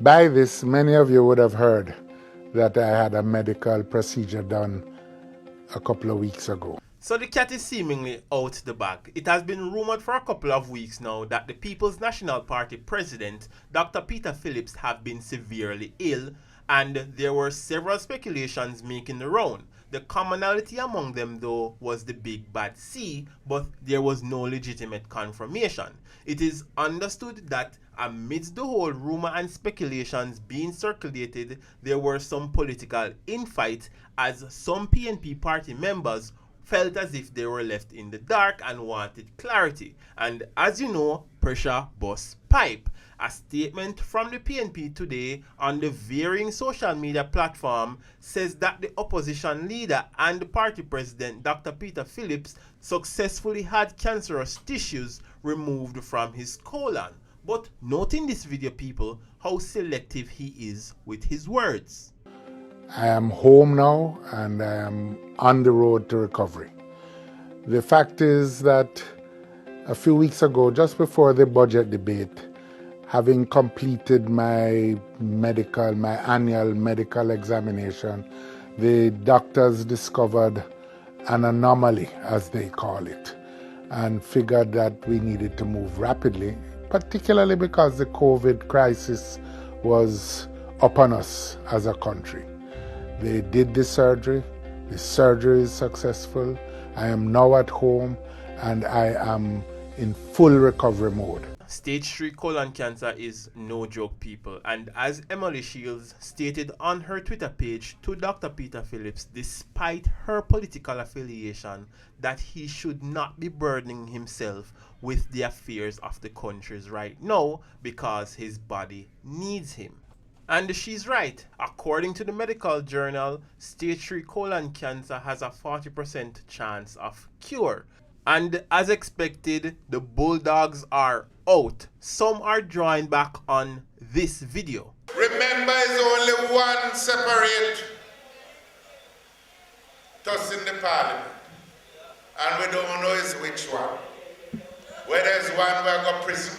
By this, many of you would have heard that I had a medical procedure done a couple of weeks ago. So the cat is seemingly out the bag. It has been rumored for a couple of weeks now that the People's National Party president, Dr. Peter Phillips, have been severely ill, and there were several speculations making the round. The commonality among them, though, was the big bad C, but there was no legitimate confirmation. It is understood that amidst the whole rumor and speculations being circulated, there were some political infight as some PNP party members felt as if they were left in the dark and wanted clarity. And as you know, pressure busts pipe. A statement from the PNP today on the varying social media platform says that the opposition leader and the party president, Dr. Peter Phillips, successfully had cancerous tissues removed from his colon. But note in this video, people, how selective he is with his words. I am home now and I am on the road to recovery. The fact is that a few weeks ago, just before the budget debate, having completed my annual medical examination, the doctors discovered an anomaly, as they call it, and figured that we needed to move rapidly, particularly because the COVID crisis was upon us as a country. They did the surgery is successful, I am now at home and I am in full recovery mode. Stage 3 colon cancer is no joke, people, and as Emily Shields stated on her Twitter page to Dr. Peter Phillips, despite her political affiliation, that he should not be burdening himself with the affairs of the countries right now because his body needs him. And she's right. According to the medical journal, stage 3 colon cancer has a 40% chance of cure. And as expected, the Bulldogs are out. Some are drawing back on this video. Remember, it's only one separate us in the parliament. And we don't know is which one. Whether it's one where go prison.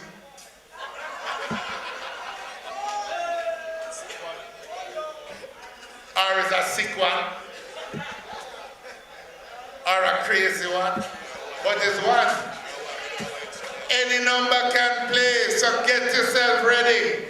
Or is a sick one. Or a crazy one. But it's one. Any number can play, so get yourself ready.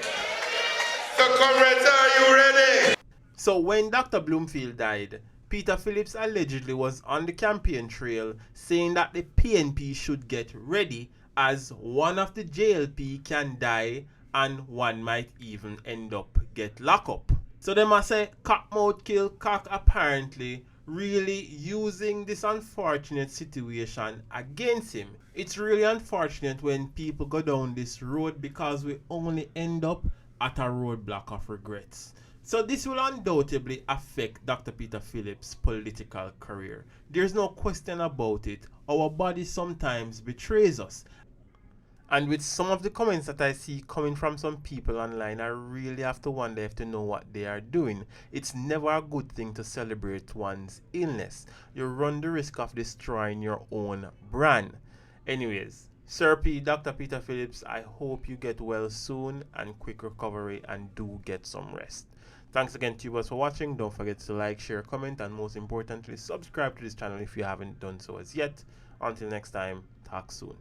So comrades, are you ready? So when Dr. Bloomfield died, Peter Phillips allegedly was on the campaign trail saying that the PNP should get ready as one of the JLP can die and one might even end up get locked up. So they must say cock mouth kill cock, apparently really using this unfortunate situation against him. It's really unfortunate when people go down this road because we only end up at a roadblock of regrets. So this will undoubtedly affect Dr. Peter Phillips' political career. There's no question about it. Our body sometimes betrays us. And with some of the comments that I see coming from some people online, I really have to wonder if they know what they are doing. It's never a good thing to celebrate one's illness. You run the risk of destroying your own brand. Anyways, Sir P, Dr. Peter Phillips, I hope you get well soon and quick recovery and do get some rest. Thanks again to you guys for watching. Don't forget to like, share, comment, and most importantly, subscribe to this channel if you haven't done so as yet. Until next time, talk soon.